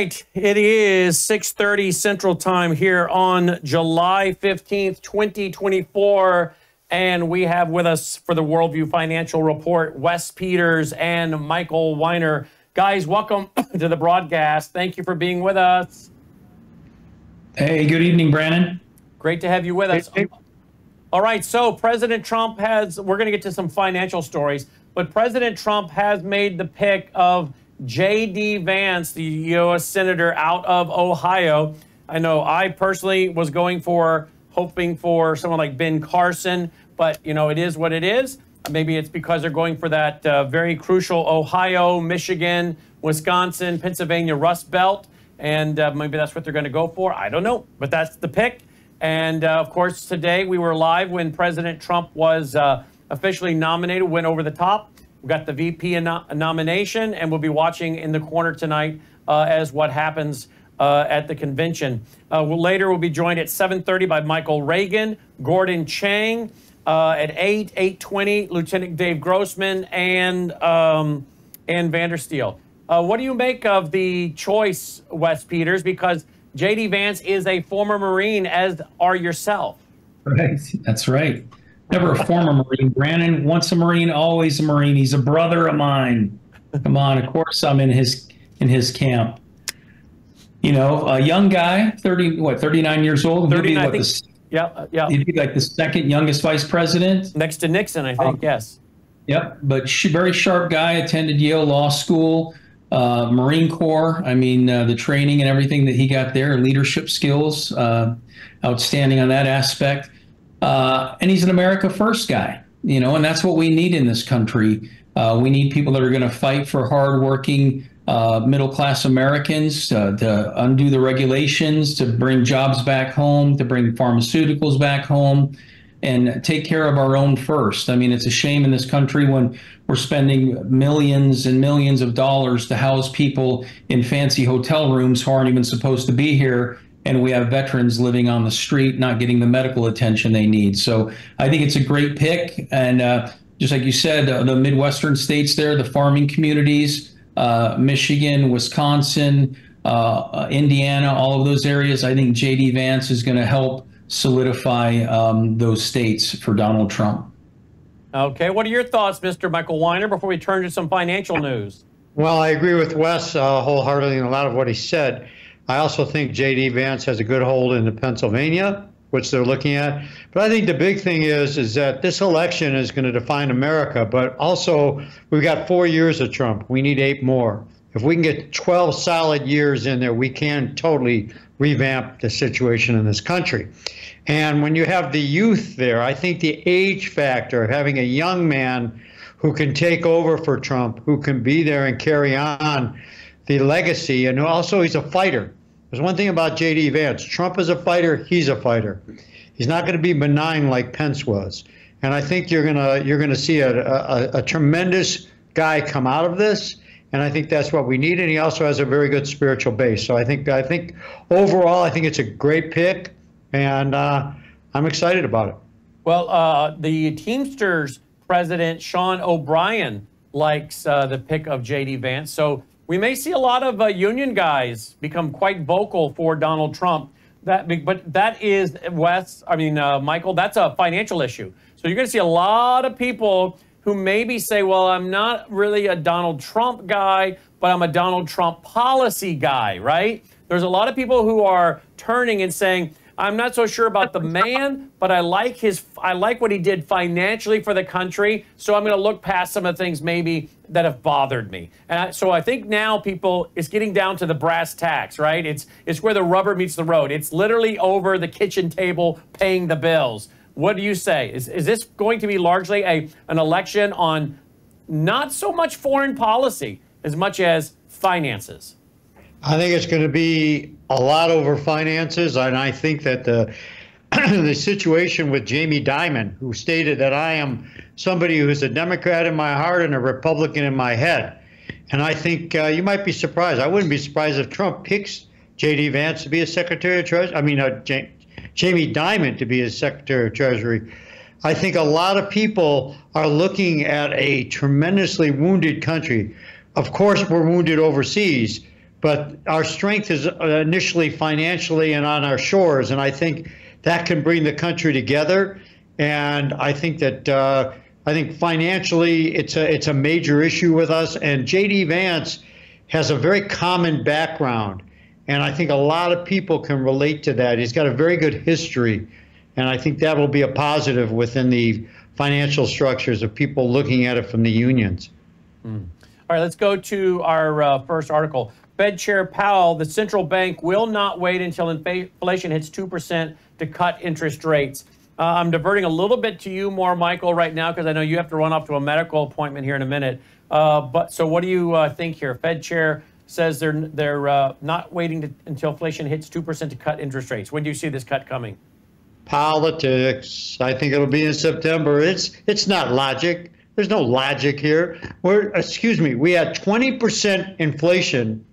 right, it is 6:30 Central Time here on July 15th, 2024, and we have with us for the Worldview Financial Report, Wes Peters and Michael Weiner. Guys, welcome to the broadcast. Thank you for being with us. Hey, good evening, Brannon. Great to have you with us. All right, so President Trump we're going to get to some financial stories, but President Trump has made the pick of J.D. Vance, the U.S. Senator out of Ohio. I know I personally was hoping for someone like Ben Carson, but, you know, it is what it is. Maybe it's because they're going for that very crucial Ohio, Michigan, Wisconsin, Pennsylvania Rust Belt, and maybe that's what they're going to go for. I don't know, but that's the pick. And, of course, today we were live when President Trump was officially nominated, went over the top. We got the VP nomination, and we'll be watching in the corner tonight as what happens at the convention. Later, we'll be joined at 7:30 by Michael Reagan, Gordon Chang, at 8:20, Lieutenant Dave Grossman, and Vandersteel. What do you make of the choice, Wes Peters? Because J.D. Vance is a former Marine, as are yourself. Right, that's right. Never a former Marine, Brannon. Once a Marine, always a Marine. He's a brother of mine. Come on, of course I'm in his camp. You know, a young guy, 39 years old. 39, yeah. He'd be like the second youngest vice president. Next to Nixon, I think, yes. Yep, but very sharp guy, attended Yale Law School, Marine Corps. I mean, the training and everything that he got there, leadership skills, outstanding on that aspect. And he's an America First guy, you know, and that's what we need in this country. We need people that are going to fight for hardworking middle-class Americans to undo the regulations, to bring jobs back home, to bring pharmaceuticals back home, and take care of our own first. I mean, it's a shame in this country when we're spending millions and millions of dollars to house people in fancy hotel rooms who aren't even supposed to be here. And we have veterans living on the street, not getting the medical attention they need. So I think it's a great pick. And just like you said, the Midwestern states there, the farming communities, Michigan, Wisconsin, Indiana, all of those areas, I think J.D. Vance is going to help solidify those states for Donald Trump. Okay, what are your thoughts, Mr. Michael Weiner, before we turn to some financial news? Well, I agree with Wes wholeheartedly in a lot of what he said. I also think J.D. Vance has a good hold in Pennsylvania, which they're looking at. But I think the big thing is that this election is going to define America. But also, we've got 4 years of Trump. We need 8 more. If we can get 12 solid years in there, we can totally revamp the situation in this country. And when you have the youth there, I think the age factor of having a young man who can take over for Trump, who can be there and carry on the legacy, and also he's a fighter. There's one thing about J.D. Vance. Trump is a fighter. He's a fighter. He's not going to be benign like Pence was. And I think you're gonna see a tremendous guy come out of this. And I think that's what we need. And he also has a very good spiritual base. So I think overall, I think it's a great pick, and I'm excited about it. Well, the Teamsters president, Sean O'Brien, likes the pick of J.D. Vance. So we may see a lot of union guys become quite vocal for Donald Trump. But that is, Michael, that's a financial issue. So you're going to see a lot of people who maybe say, well, I'm not really a Donald Trump guy, but I'm a Donald Trump policy guy, right? There's a lot of people who are turning and saying, I'm not so sure about the man, but I like what he did financially for the country, so I'm going to look past some of the things maybe that have bothered me. And so I think now it's getting down to the brass tacks, right? It's where the rubber meets the road. It's literally over the kitchen table paying the bills. What do you say? Is this going to be largely an election on not so much foreign policy as much as finances? I think it's going to be a lot over finances, and I think that the situation with Jamie Dimon, who stated that I am somebody who is a Democrat in my heart and a Republican in my head. And I think you might be surprised. I wouldn't be surprised if Trump picks J.D. Vance to be a Secretary of Treasury. Jamie Dimon to be his Secretary of Treasury. I think a lot of people are looking at a tremendously wounded country. Of course, we're wounded overseas, but our strength is initially financially and on our shores, and I think that can bring the country together. And I think that financially it's a major issue with us. And J.D. Vance has a very common background, and I think a lot of people can relate to that. He's got a very good history, and I think that will be a positive within the financial structures of people looking at it from the unions. All right, let's go to our first article. Fed Chair Powell, the central bank will not wait until inflation hits 2% to cut interest rates. I'm diverting a little bit to you more, Michael, right now, because I know you have to run off to a medical appointment here in a minute. So what do you think here? Fed Chair says they're not waiting until inflation hits 2% to cut interest rates. When do you see this cut coming? Politics. I think it'll be in September. It's not logic. There's no logic here. We had 20% inflation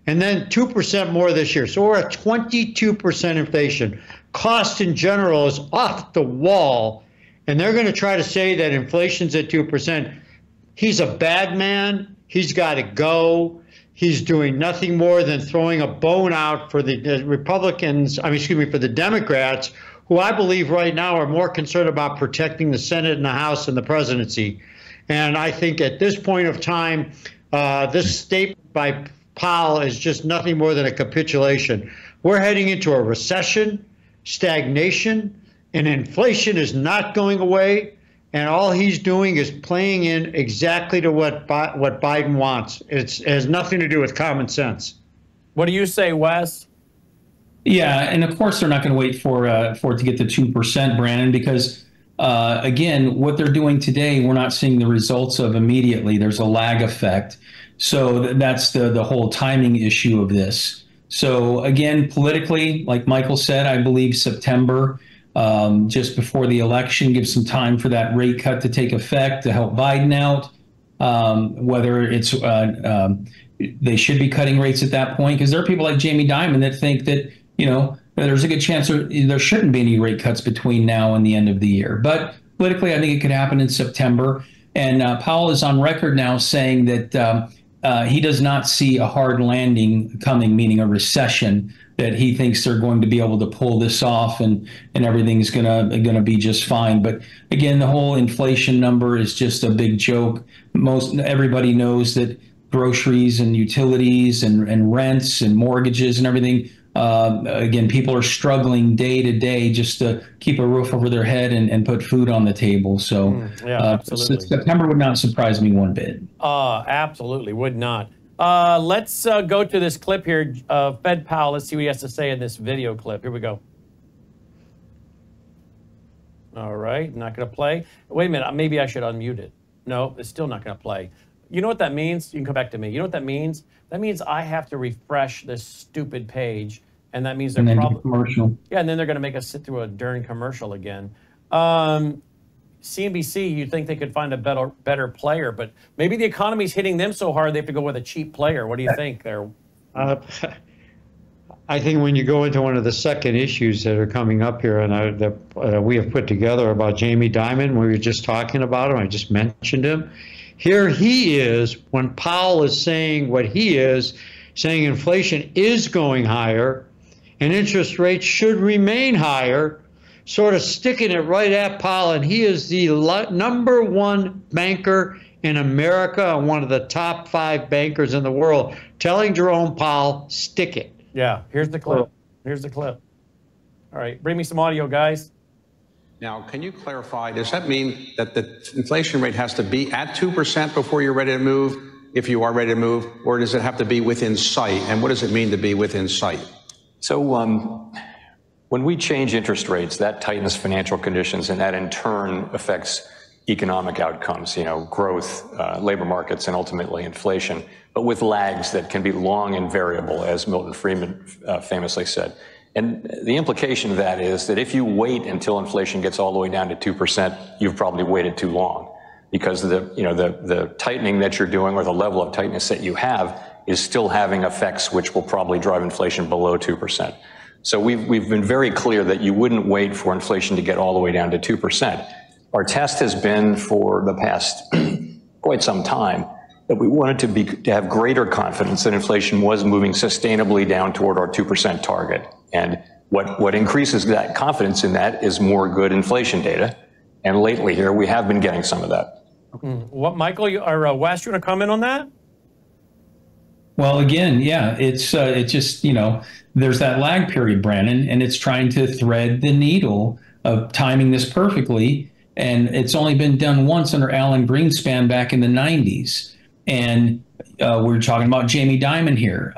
and then 2% more this year. So we're at 22% inflation. Cost in general is off the wall. And they're going to try to say that inflation's at 2%. He's a bad man. He's got to go. He's doing nothing more than throwing a bone out for the for the Democrats, who I believe right now are more concerned about protecting the Senate and the House and the presidency. And I think at this point of time, this statement by Powell is just nothing more than a capitulation. We're heading into a recession, stagnation, and inflation is not going away. And all he's doing is playing in exactly to what Biden wants. It has nothing to do with common sense. What do you say, Wes? Yeah, and of course they're not going to wait for it to get to 2%, Brannon, because again, what they're doing today, we're not seeing the results of immediately. There's a lag effect. So that's the whole timing issue of this. So again, politically, like Michael said, I believe September, just before the election, gives some time for that rate cut to take effect to help Biden out. Whether it's they should be cutting rates at that point, because there are people like Jamie Dimon that think that, there's a good chance there shouldn't be any rate cuts between now and the end of the year. But politically, I think it could happen in September. And Powell is on record now saying that he does not see a hard landing coming, meaning a recession, that he thinks they're going to be able to pull this off and everything's gonna be just fine. But again, the whole inflation number is just a big joke. Everybody knows that groceries and utilities and rents and mortgages and everything, again, people are struggling day to day just to keep a roof over their head and put food on the table. So absolutely. September would not surprise me one bit. Absolutely would not. Let's go to this clip here of Fed Powell. Let's see what he has to say in this video clip. Here we go. All right, not going to play. Wait a minute, maybe I should unmute it. No, it's still not going to play. You know what that means? You can come back to me. You know what that means? That means I have to refresh this stupid page, and that means they're probably commercial. Yeah, and then they're going to make us sit through a darn commercial again. CNBC, you'd think they could find a better player, but maybe the economy's hitting them so hard they have to go with a cheap player. What do you think there? I think when you go into one of the second issues that are coming up here, and that we have put together about Jamie Dimon, we were just talking about him, I just mentioned him. Here he is, when Powell is saying what he is, saying inflation is going higher and interest rates should remain higher, sort of sticking it right at Powell. And he is the #1 banker in America and one of the top 5 bankers in the world, telling Jerome Powell, stick it. Yeah, here's the clip. Here's the clip. All right, bring me some audio, guys. Now, can you clarify, does that mean that the inflation rate has to be at 2% before you're ready to move, if you are ready to move, or does it have to be within sight? And what does it mean to be within sight? So when we change interest rates, that tightens financial conditions, and that in turn affects economic outcomes, growth, labor markets, and ultimately inflation, but with lags that can be long and variable, as Milton Friedman famously said. And the implication of that is that if you wait until inflation gets all the way down to 2%, you've probably waited too long, because the tightening that you're doing, or the level of tightness that you have, is still having effects which will probably drive inflation below 2%. So we've been very clear that you wouldn't wait for inflation to get all the way down to 2%. Our test has been for the past quite some time that we wanted to have greater confidence that inflation was moving sustainably down toward our 2% target. And what increases that confidence in that is more good inflation data. And lately here, we have been getting some of that. What, Michael or Wes, you want to comment on that? Well, again, yeah, it's just, there's that lag period, Brannon, and it's trying to thread the needle of timing this perfectly. And it's only been done once under Alan Greenspan back in the 90s. And we're talking about Jamie Dimon here.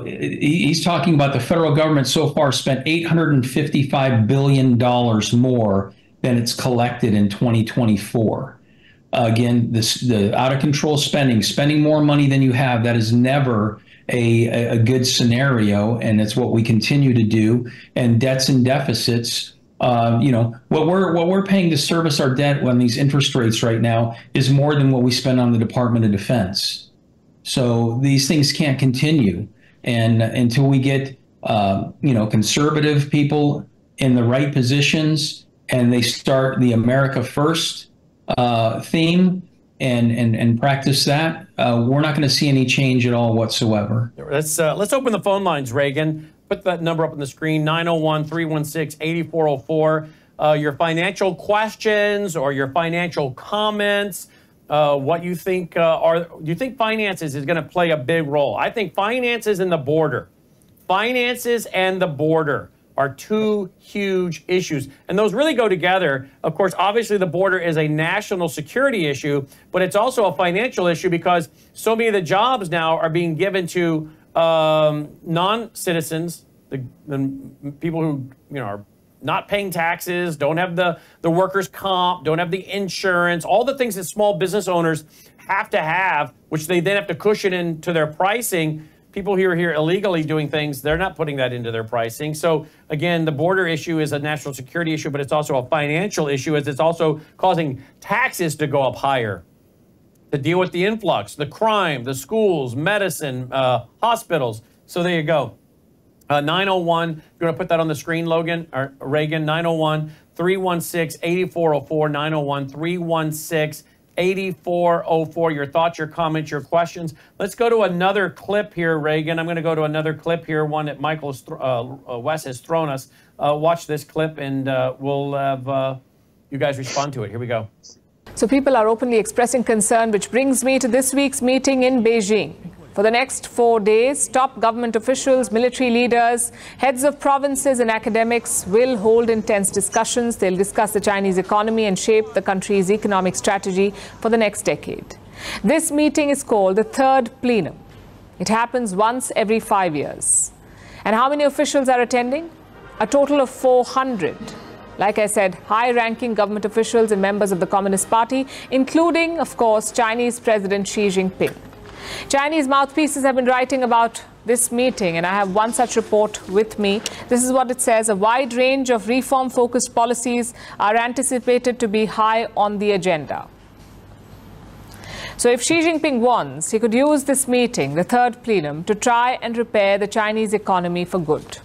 He's talking about the federal government so far spent $855 billion more than it's collected in 2024. Again, the out of control spending more money than you have, that is never a good scenario. And it's what we continue to do. And debts and deficits, what we're paying to service our debt on these interest rates right now is more than what we spend on the Department of Defense. So these things can't continue. And until we get, conservative people in the right positions and they start the America First theme and practice that, we're not going to see any change at all whatsoever. Let's open the phone lines, Reagan. Put that number up on the screen, 901-316-8404. Your financial questions or your financial comments, what you think do you think finances is going to play a big role? I think finances and the border are two huge issues. And those really go together. Of course, obviously the border is a national security issue, but it's also a financial issue because so many of the jobs now are being given to non-citizens, the people who are not paying taxes, don't have the workers' comp, don't have the insurance, all the things that small business owners have to have, which they then have to cushion into their pricing. People who are here illegally doing things, they're not putting that into their pricing. So again, the border issue is a national security issue, but it's also a financial issue as it's also causing taxes to go up higher to deal with the influx, the crime, the schools, medicine, hospitals. So there you go. 901, if you want to put that on the screen, Logan, or Reagan, 901-316-8404, 901-316-8404. Your thoughts, your comments, your questions. Let's go to another clip here, Reagan. I'm going to go to another clip here, one that Wes has thrown us. Watch this clip, and we'll have you guys respond to it. Here we go. So people are openly expressing concern, which brings me to this week's meeting in Beijing. For the next 4 days, top government officials, military leaders, heads of provinces and academics will hold intense discussions. They'll discuss the Chinese economy and shape the country's economic strategy for the next decade. This meeting is called the Third Plenum. It happens once every 5 years. And how many officials are attending? A total of 400. Like I said, high-ranking government officials and members of the Communist Party, including, of course, Chinese President Xi Jinping. Chinese mouthpieces have been writing about this meeting, and I have one such report with me. This is what it says. A wide range of reform-focused policies are anticipated to be high on the agenda. So if Xi Jinping wants, he could use this meeting, the Third Plenum, to try and repair the Chinese economy for good.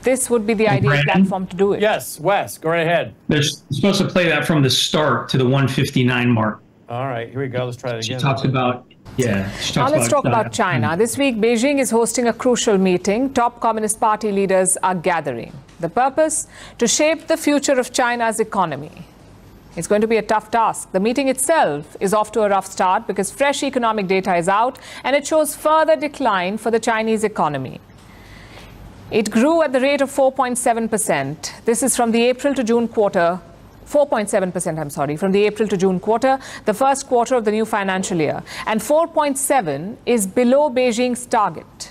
This would be the ideal platform to do it. Yes, Wes, go right ahead. They're supposed to play that from the start to the 159 mark. All right, here we go. Let's try that again. She talks about, now let's talk about China. This week, Beijing is hosting a crucial meeting. Top Communist Party leaders are gathering. The purpose? To shape the future of China's economy. It's going to be a tough task. The meeting itself is off to a rough start because fresh economic data is out and it shows further decline for the Chinese economy. It grew at the rate of 4.7%. This is from the April to June quarter. 4.7%, I'm sorry, from the April to June quarter, the first quarter of the new financial year. And 4.7 is below Beijing's target.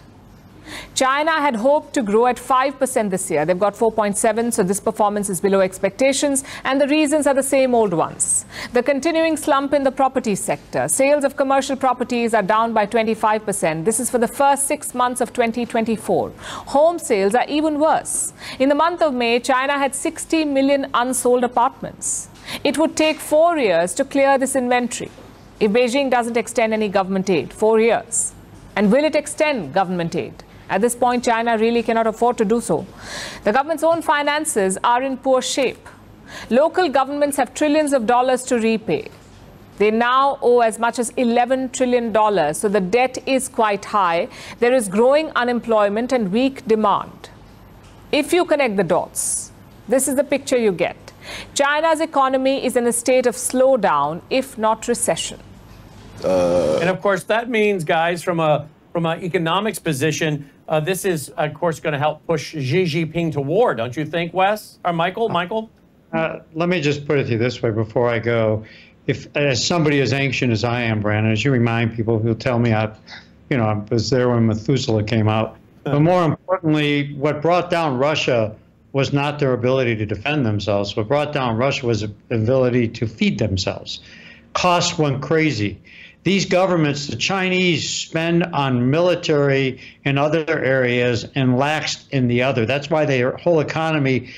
China had hoped to grow at 5% this year. They've got 4.7, so this performance is below expectations, and the reasons are the same old ones. The continuing slump in the property sector. Sales of commercial properties are down by 25%. This is for the first 6 months of 2024. Home sales are even worse. In the month of May, China had 60 million unsold apartments. It would take 4 years to clear this inventory if Beijing doesn't extend any government aid. 4 years. And will it extend government aid? At this point, China really cannot afford to do so. The government's own finances are in poor shape. Local governments have trillions of dollars to repay. They now owe as much as $11 trillion, so the debt is quite high. There is growing unemployment and weak demand. If you connect the dots, this is the picture you get. China's economy is in a state of slowdown, if not recession. And of course, that means, guys, from an economics position, this is, of course, going to help push Xi Jinping to war, don't you think, Wes? Or Michael? Let me just put it to you this way before I go. If, as somebody as ancient as I am, Brannon, as you remind people who tell me I was there when Methuselah came out. But more importantly, what brought down Russia was not their ability to defend themselves. What brought down Russia was the ability to feed themselves. Costs went crazy. These governments, the Chinese, spend on military and other areas and lax in the other. That's why their whole economy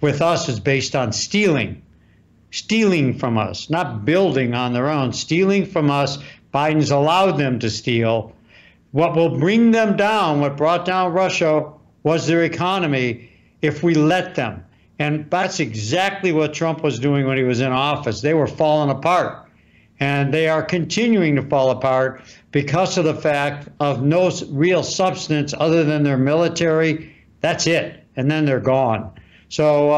with us is based on stealing from us, not building on their own, stealing from us. Biden's allowed them to steal. What will bring them down, what brought down Russia, was their economy if we let them. And that's exactly what Trump was doing when he was in office. They were falling apart. And they are continuing to fall apart because of the fact of no real substance other than their military. That's it. And then they're gone. So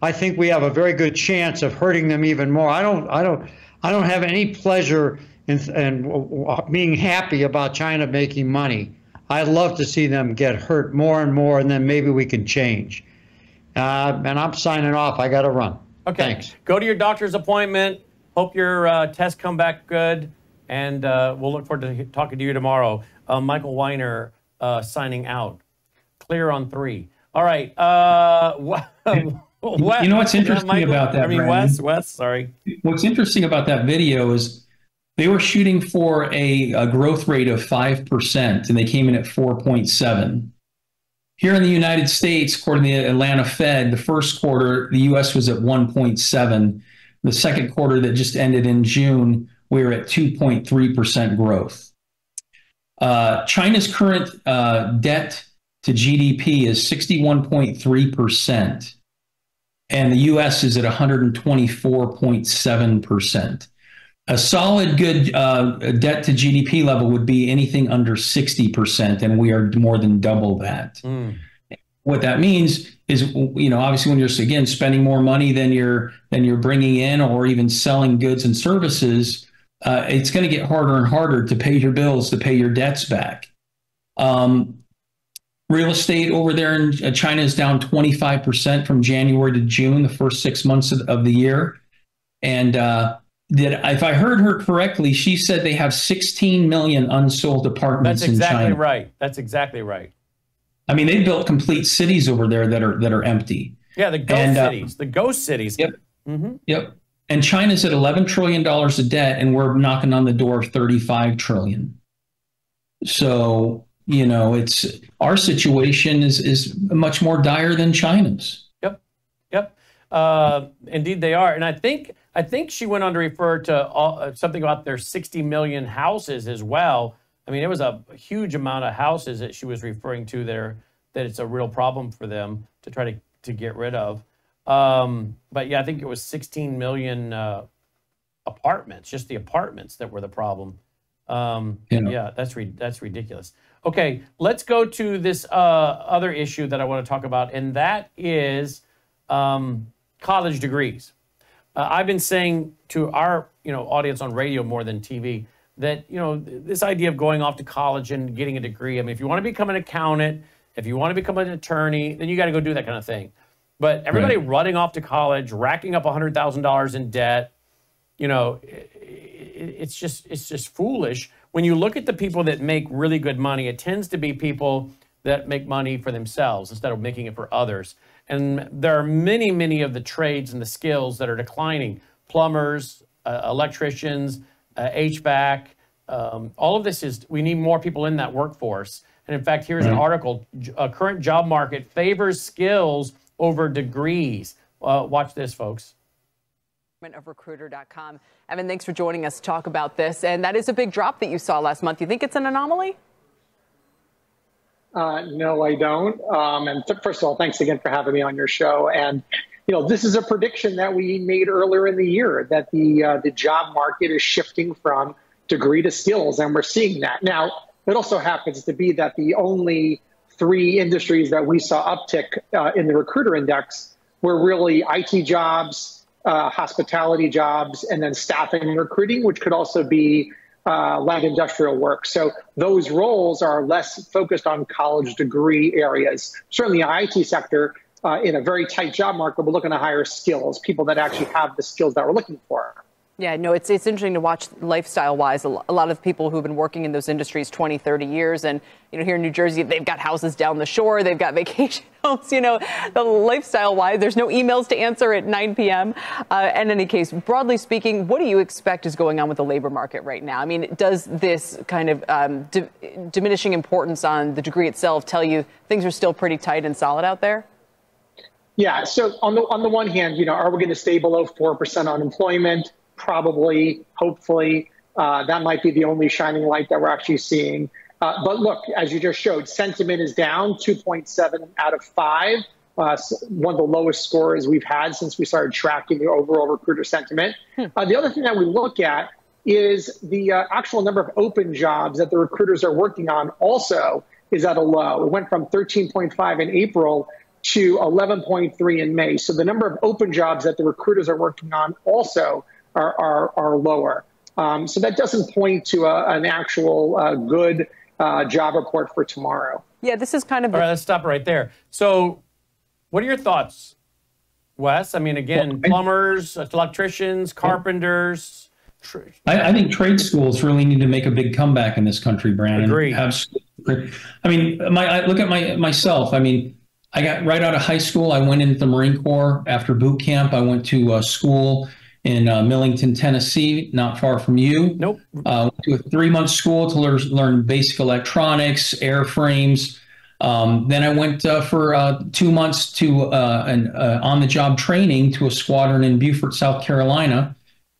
I think we have a very good chance of hurting them even more. I don't have any pleasure in being happy about China making money. I'd love to see them get hurt more and more, and then maybe we can change. And I'm signing off. I got to run. Okay. Thanks. Go to your doctor's appointment. Hope your tests come back good, and we'll look forward to talking to you tomorrow. Michael Weiner signing out. Clear on 3. All right. You know what's interesting about that? Wes, sorry. What's interesting about that video is they were shooting for a growth rate of 5%, and they came in at 4.7. Here in the United States, according to the Atlanta Fed, the first quarter, the U.S. was at 1.7. The second quarter that just ended in June, we were at 2.3% growth. China's current debt to GDP is 61.3%, and the U.S. is at 124.7%. A solid, good debt to GDP level would be anything under 60%, and we are more than double that. What that means is, obviously when you're, again, spending more money than you're bringing in or even selling goods and services, it's going to get harder and harder to pay your bills, to pay your debts back. Real estate over there in China is down 25% from January to June, the first 6 months of the year. And if I heard her correctly, she said they have 16 million unsold apartments in China. That's exactly right. That's exactly right. I mean, they built complete cities over there that are empty. Yeah, the ghost cities. The ghost cities. Yep. Yep. And China's at $11 trillion of debt, and we're knocking on the door of $35 trillion. So, it's our situation is much more dire than China's. Yep. Indeed, they are. And I think she went on to refer to something about their 60 million houses as well. I mean, it was a huge amount of houses that she was referring to there, that it's a real problem for them to try to get rid of. But yeah, I think it was 16 million apartments, just the apartments that were the problem. Yeah, that's ridiculous. Okay, let's go to this other issue that I want to talk about, and that is college degrees. I've been saying to our audience on radio more than TV that this idea of going off to college and getting a degree. I mean, if you want to become an accountant, if you want to become an attorney, then you got to go do that kind of thing. But everybody running off to college, racking up $100,000 in debt, it's just foolish. When you look at the people that make really good money, it tends to be people that make money for themselves instead of making it for others. And there are many, many of the trades and the skills that are declining. Plumbers, electricians, HVAC, all of this we need more people in that workforce. And in fact, here's an article, current job market favors skills over degrees. Watch this, folks. Of recruiter.com. Evan, thanks for joining us to talk about this. And that is a big drop that you saw last month. You think it's an anomaly? No, I don't. And first of all, thanks again for having me on your show. And this is a prediction that we made earlier in the year, that the job market is shifting from degree to skills, and we're seeing that. Now, it also happens to be that the only 3 industries that we saw uptick in the recruiter index were really IT jobs, hospitality jobs, and then staffing and recruiting, which could also be light industrial work. So those roles are less focused on college degree areas. Certainly the IT sector, in a very tight job market, we're looking to hire skills, people that actually have the skills that we're looking for. Yeah, no, it's interesting to watch lifestyle-wise. A lot of people who've been working in those industries 20, 30 years. And, here in New Jersey, they've got houses down the shore. They've got vacation homes. The lifestyle-wise, there's no emails to answer at 9 p.m. In any case, broadly speaking, what do you expect is going on with the labor market right now? I mean, does this kind of diminishing importance on the degree itself tell you things are still pretty tight and solid out there? Yeah, so on the one hand, are we going to stay below 4% unemployment? Probably, hopefully. That might be the only shining light that we're actually seeing. But look, as you just showed, sentiment is down 2.7 out of 5, one of the lowest scores we've had since we started tracking the overall recruiter sentiment. The other thing that we look at is the actual number of open jobs that the recruiters are working on also is at a low. It went from 13.5 in April to 11.3 in May. So the number of open jobs that the recruiters are working on also are lower. So that doesn't point to an actual good job report for tomorrow. Yeah, this is kind of... All right, let's stop right there. So what are your thoughts, Wes? I mean, again, plumbers, electricians, carpenters... I think trade schools really need to make a big comeback in this country, Brannon. Agreed. Absolutely. I mean, I look at myself. I mean, I got right out of high school. I went into the Marine Corps after boot camp. I went to school in Millington, Tennessee, not far from you. Nope. Went to a 3-month school to learn basic electronics, airframes. Then I went for 2 months to an on-the-job training to a squadron in Beaufort, South Carolina,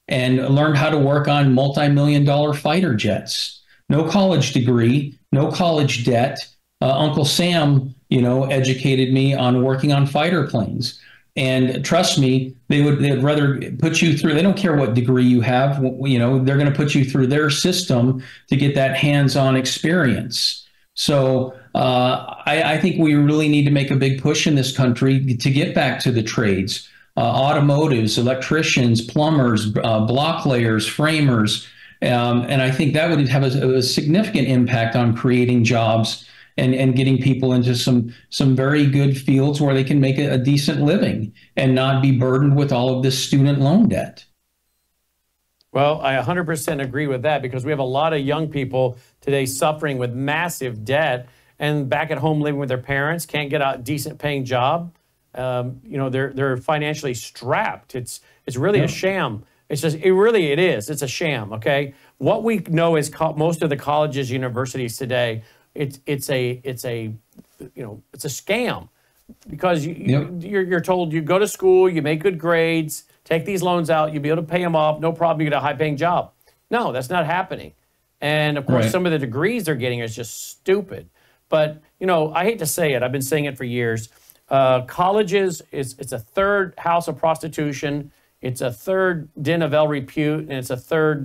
and learned how to work on multi-million-dollar fighter jets. No college degree, no college debt. Uncle Sam, educated me on working on fighter planes. And trust me, they'd rather put you through. They don't care what degree you have. They're going to put you through their system to get that hands-on experience. So I think we really need to make a big push in this country to get back to the trades, automotives, electricians, plumbers, block layers, framers. And I think that would have a significant impact on creating jobs and getting people into some very good fields where they can make a decent living and not be burdened with all of this student loan debt. Well, I 100% agree with that, because we have a lot of young people today suffering with massive debt and back at home living with their parents, can't get a decent paying job. They're financially strapped. It's really a sham. It's a sham. Okay. What we know is most of the colleges, universities today, it's a scam, because you're told you go to school, you make good grades, take these loans out, you'll be able to pay them off, no problem, you get a high paying job. No, that's not happening. And of course, some of the degrees they're getting is just stupid. But, I hate to say it, I've been saying it for years. Colleges, it's a third house of prostitution, it's a third den of ill repute, and it's a third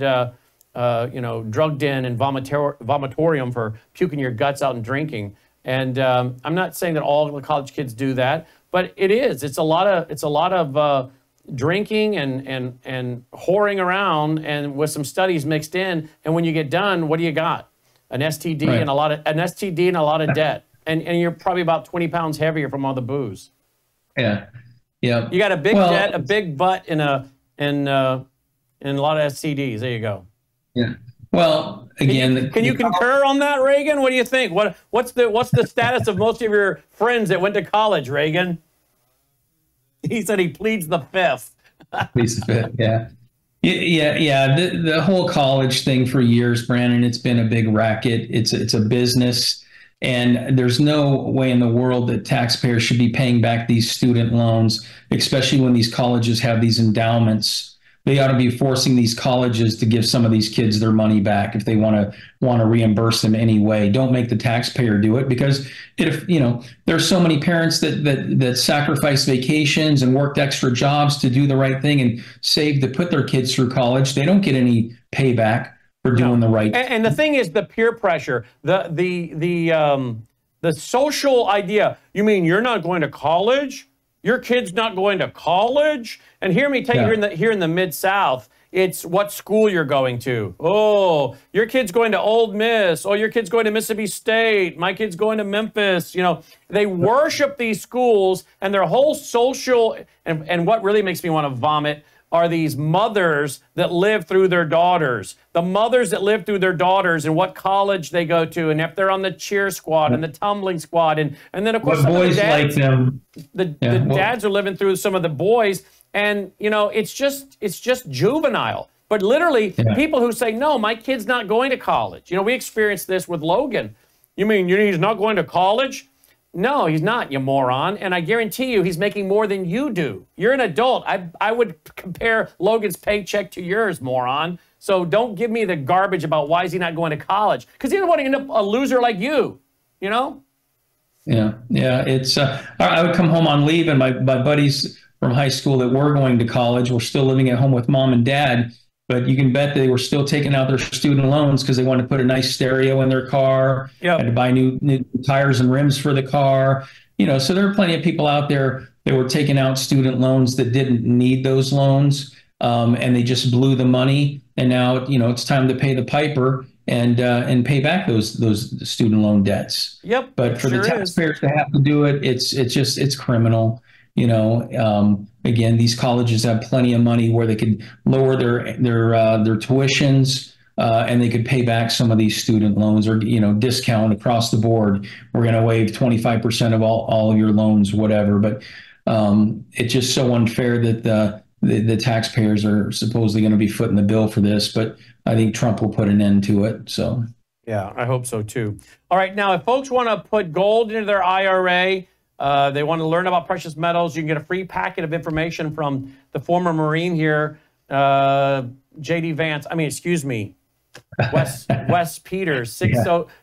drug den and vomitorium for puking your guts out and drinking. And I'm not saying that all the college kids do that, but it is. It's a lot of drinking and whoring around, and with some studies mixed in. And when you get done, what do you got? An STD and a lot of debt. And you're probably about 20 pounds heavier from all the booze. Yeah. Yeah. You got a big debt, a big butt, and a lot of STDs. There you go. Yeah. Well, again, can you concur on that, Reagan? What do you think? What's the status of most of your friends that went to college, Reagan? He said he pleads the fifth. Pleads the fifth. Yeah. Yeah. The whole college thing for years, Brannon, it's been a big racket. It's a business, and there's no way in the world that taxpayers should be paying back these student loans, especially when these colleges have these endowments they ought to be forcing these colleges to give some of these kids their money back if they want to reimburse them anyway. Don't make the taxpayer do it, because if there's so many parents that sacrifice vacations and worked extra jobs to do the right thing and save to put their kids through college. They don't get any payback for doing the right thing. And the thing is the peer pressure, the social idea. You mean you're not going to college? Your kid's not going to college? And hear me tell you, here in the Mid-South, it's what school you're going to. Oh, your kid's going to Ole Miss. Oh, your kid's going to Mississippi State. My kid's going to Memphis. They worship these schools, and their whole social, and what really makes me want to vomit are these mothers that live through their daughters. The mothers that live through their daughters and what college they go to, and if they're on the cheer squad and the tumbling squad, and then of course some boys of the dads, like them. The dads are living through some of the boys, and it's just juvenile. But literally, people who say, no, my kid's not going to college. We experienced this with Logan. You mean he's not going to college? No, he's not, you moron. And I guarantee you he's making more than you do. You're an adult. I would compare Logan's paycheck to yours, moron. So don't give me the garbage about why is he not going to college. Because he doesn't want to end up a loser like you, Yeah. It's I would come home on leave, and my buddies from high school that were going to college were still living at home with mom and dad. But you can bet they were still taking out their student loans because they wanted to put a nice stereo in their car, had to buy new tires and rims for the car. So there are plenty of people out there that were taking out student loans that didn't need those loans, and they just blew the money. And now, it's time to pay the piper and pay back those student loan debts. Yep. But for the taxpayers to have to do it, it's criminal. Again, these colleges have plenty of money where they could lower their tuitions, and they could pay back some of these student loans, or discount across the board. We're going to waive 25% of all of your loans, whatever. But it's just so unfair that the taxpayers are supposedly going to be footing the bill for this. But I think Trump will put an end to it. So yeah, I hope so too. All right, now if folks want to put gold into their IRA. They want to learn about precious metals. You can get a free packet of information from the former Marine here, J.D. Vance. Wes Peters.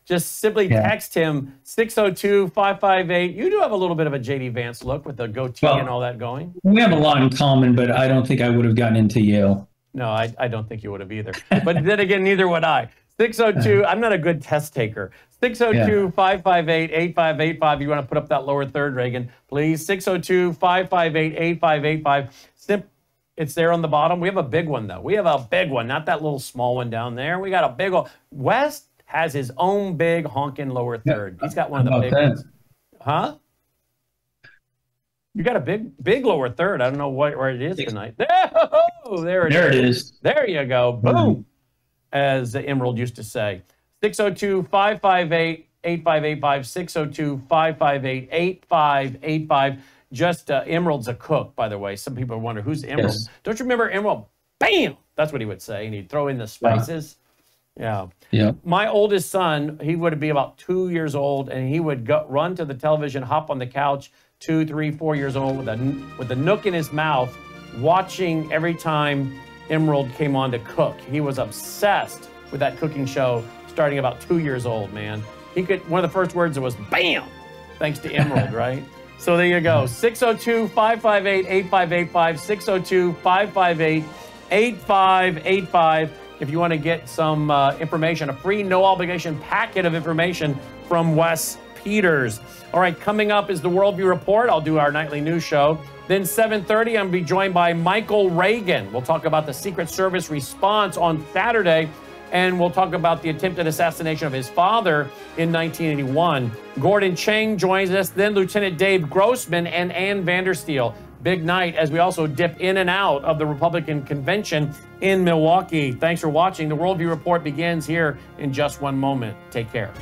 Just simply text him 602-558. You do have a little bit of a J.D. Vance look with the goatee and all that going. We have a lot in common, but I don't think I would have gotten into Yale. No, I don't think you would have either. But then again, neither would I. 602, I'm not a good test taker. 602-558-8585. You want to put up that lower third, Reagan, please. 602-558-8585. It's there on the bottom. We have a big one, though. We have a big one, not that little small one down there. We got a big one. West has his own big honking lower third. He's got one of the big ones. Huh? You got a big lower third. I don't know where it is tonight. There it is. There you go. Boom. As Emerald used to say. 602-558-8585, 602-558-8585. Just Emerald's a cook, by the way. Some people wonder, who's Emerald? Yes. Don't you remember Emerald? Bam! That's what he would say, and he'd throw in the spices. Yeah. My oldest son, he would be about 2 years old, and he would run to the television, hop on the couch, 2, 3, 4 years old, with a nook in his mouth, watching every time Emerald came on to cook. He was obsessed with that cooking show starting about 2 years old, man. One of the first words was bam, thanks to Emerald, right? So there you go. 602-558-8585, 602-558-8585. If you want to get some information, a free no obligation packet of information from Wes Peters. All right, coming up is the Worldview Report. I'll do our nightly news show. Then 7:30, I'm going to be joined by Michael Reagan. We'll talk about the Secret Service response on Saturday, and we'll talk about the attempted assassination of his father in 1981. Gordon Chang joins us, then Lieutenant Dave Grossman and Ann Vandersteel. Big night as we also dip in and out of the Republican convention in Milwaukee. Thanks for watching. The Worldview Report begins here in just one moment. Take care.